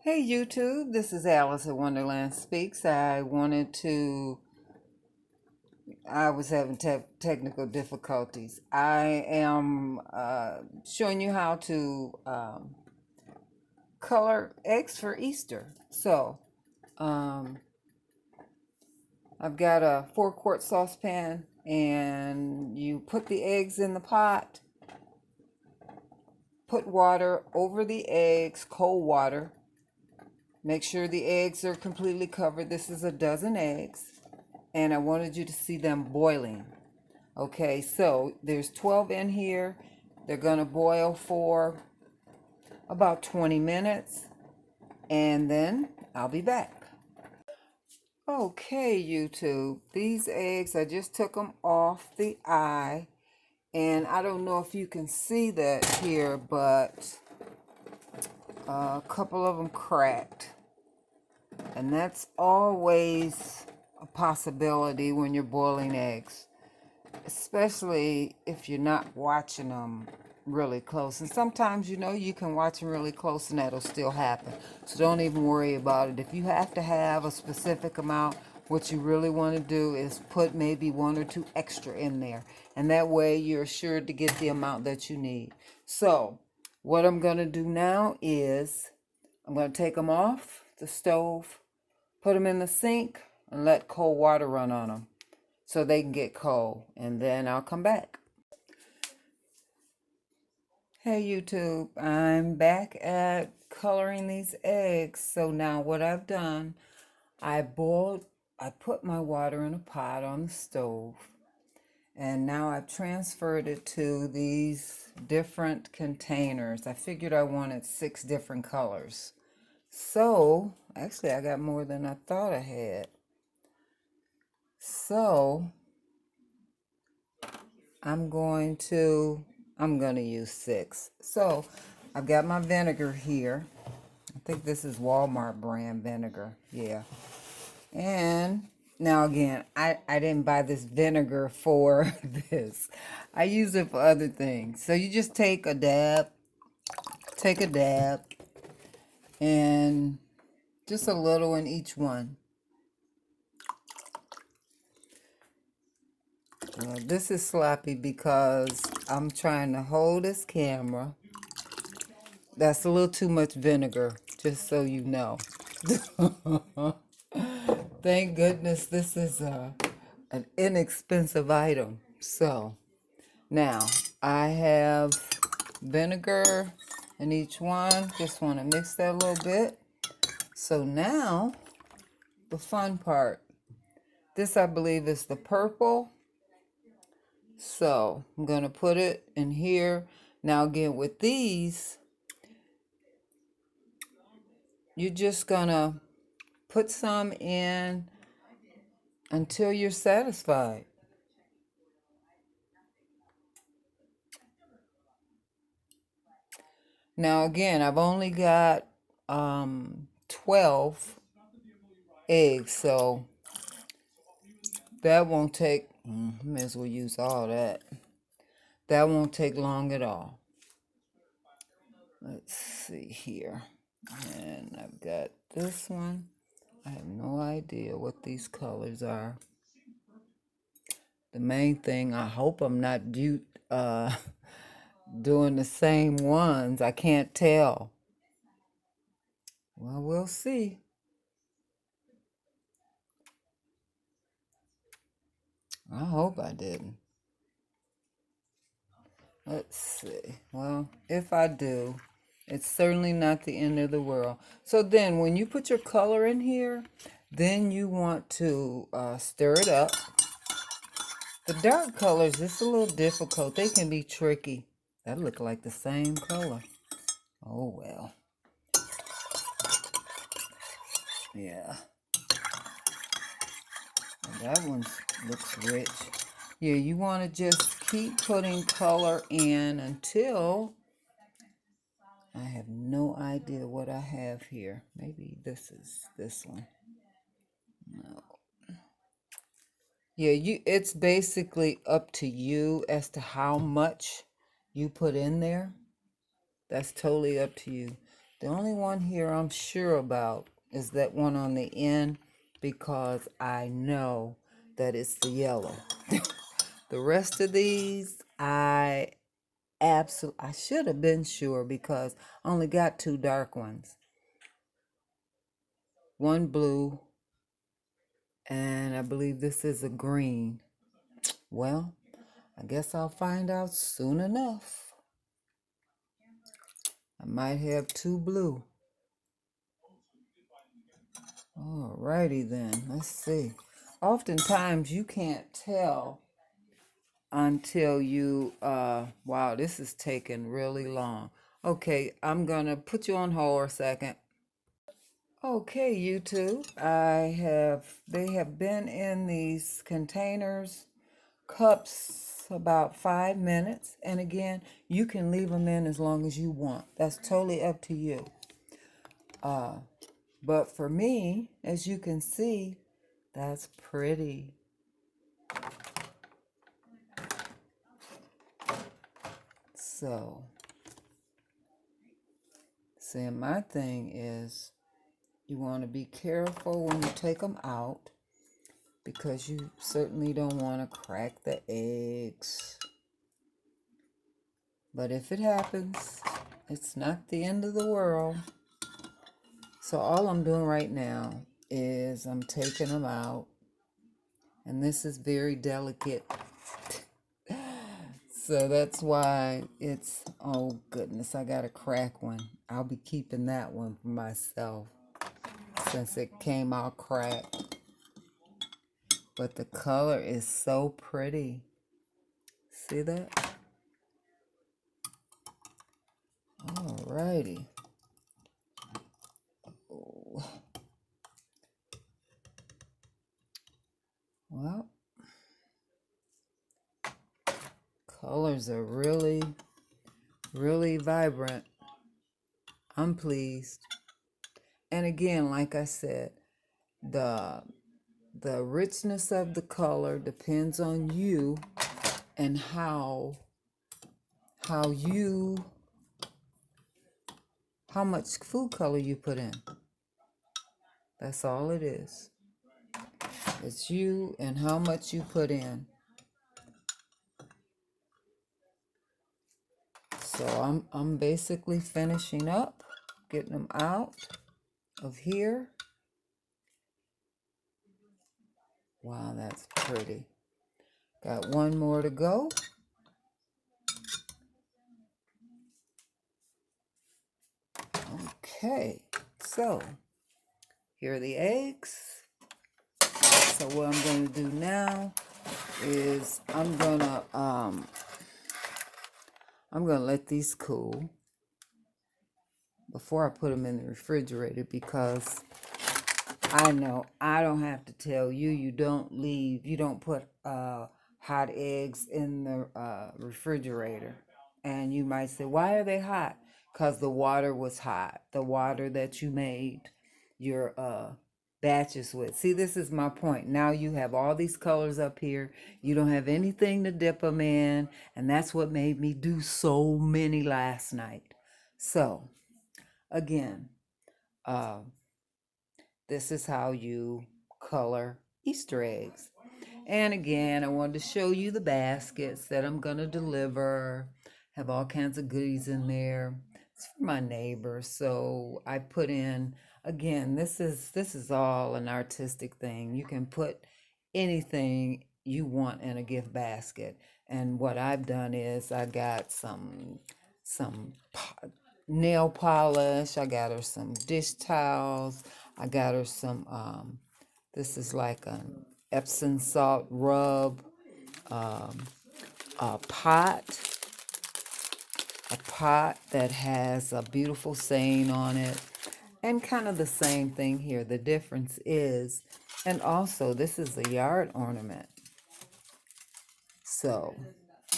Hey YouTube, this is Alice at Wonderland Speaks. I was having technical difficulties. I am showing you how to color eggs for Easter. Um, I've got a 4-quart saucepan, and you put the eggs in the pot, put water over the eggs, cold water. Make sure the eggs are completely covered. This is a dozen eggs, and I wanted you to see them boiling. Okay, so there's 12 in here. They're gonna boil for about 20 minutes, and then I'll be back. Okay, YouTube, these eggs, I just took them off the eye, and I don't know if you can see that here, but a couple of them cracked. And that's always a possibility when you're boiling eggs, especially if you're not watching them really close. And sometimes, you can watch them really close and that'll still happen. So don't even worry about it. If you have to have a specific amount, what you really want to do is put maybe 1 or 2 extra in there. And that way you're assured to get the amount that you need. So what I'm going to do now is I'm going to take them off the stove, put them in the sink, and let cold water run on them so they can get cold, and then I'll come back. Hey YouTube, I'm back at coloring these eggs. So now what I've done, I put my water in a pot on the stove, and now I've transferred it to these different containers. I figured I wanted 6 different colors. So, actually I got more than I thought I had. So, I'm going to use 6. So, I've got my vinegar here. I think this is Walmart brand vinegar. Yeah. And now again, I didn't buy this vinegar for this. I use it for other things. So you just take a dab, and just a little in each one. This is sloppy because I'm trying to hold this camera. That's a little too much vinegar, just so you know. Thank goodness this is an inexpensive item. So now I have vinegar in each one. Just want to mix that a little bit. So now the fun part. This, I believe, is the purple. So I'm going to put it in here. Now again, with these, you're just going to put some in until you're satisfied. Now again, I've only got 12 eggs, so that won't take, may as well use all that. That won't take long at all. Let's see here. And I've got this one. I have no idea what these colors are. The main thing, I hope I'm not doing the same ones. I can't tell. Well, we'll see. I hope I didn't. Let's see. Well, if I do, it's certainly not the end of the world. So then when you put your color in here, then you want to stir it up. The dark colors, it's a little difficult. They can be tricky. That look like the same color. Oh, well. Yeah. That one looks rich. Yeah, you want to just keep putting color in until... I have no idea what I have here. Maybe this is this one. No. Yeah, it's basically up to you as to how much you put in there. That's totally up to you. The only one here I'm sure about is that one on the end because I know that it's the yellow. The rest of these, I should have been sure because I only got two dark ones. One blue, and I believe this is a green. Well, I guess I'll find out soon enough. I might have two blue. Alrighty then, let's see. Oftentimes you can't tell until you, wow, this is taking really long. Okay, I'm gonna put you on hold a second. Okay, YouTube, they have been in these containers, cups, about 5 minutes. And again, you can leave them in as long as you want. That's totally up to you. But for me, as you can see, that's pretty. So, see, my thing is you want to be careful when you take them out because you certainly don't want to crack the eggs. But if it happens, it's not the end of the world. So all I'm doing right now is I'm taking them out. And this is very delicate. So that's why it's, oh goodness, I got a crack one. I'll be keeping that one for myself since it came out cracked. But the color is so pretty. See that? Alrighty. Oh. Well, colors are really, really vibrant. I'm pleased. And again, like I said, the richness of the color depends on you and how much food color you put in. That's all it is. It's you and how much you put in. So I'm basically finishing up, getting them out of here. Wow, that's pretty. Got one more to go. Okay, so here are the eggs. So what I'm going to do now is I'm gonna let these cool before I put them in the refrigerator because I know I don't have to tell you, you don't put hot eggs in the refrigerator. And you might say, why are they hot? Because the water was hot. The water that you made your batches with. See, this is my point. Now you have all these colors up here. You don't have anything to dip them in. And that's what made me do so many last night. So, again, this is how you color Easter eggs. And again, I wanted to show you the baskets that I'm going to deliver. Have all kinds of goodies in there. It's for my neighbors. So I put in, again, this is all an artistic thing. You can put anything you want in a gift basket. And what I've done is I got some nail polish. I got her some dish towels. I got her some, this is like an Epsom salt rub, a pot that has a beautiful saying on it, and kind of the same thing here. The difference is, and also this is a yard ornament. So,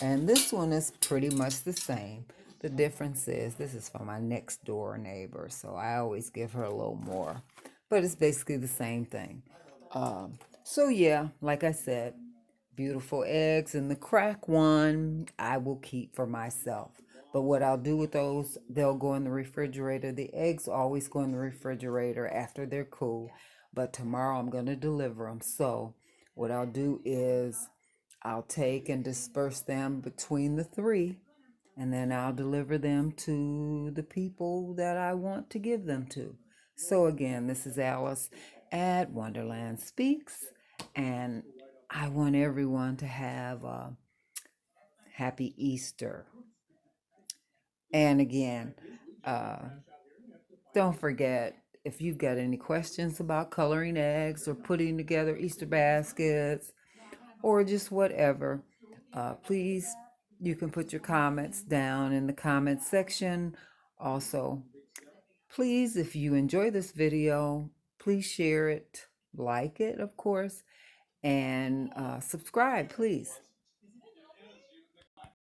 and this one is pretty much the same. The difference is this is for my next door neighbor, so I always give her a little more. But it's basically the same thing. So yeah, like I said, beautiful eggs, and the crack one I will keep for myself. But what I'll do with those, they'll go in the refrigerator. The eggs always go in the refrigerator after they're cool. But tomorrow I'm going to deliver them. So what I'll do is I'll take and disperse them between the three, and then I'll deliver them to the people that I want to give them to. So again, this is Alice at Wonderland Speaks, and I want everyone to have a happy Easter. And again, uh, don't forget, if you've got any questions about coloring eggs or putting together Easter baskets or just whatever, please, you can put your comments down in the comments section. Also, please, if you enjoy this video, please share it, like it, of course, and subscribe, please.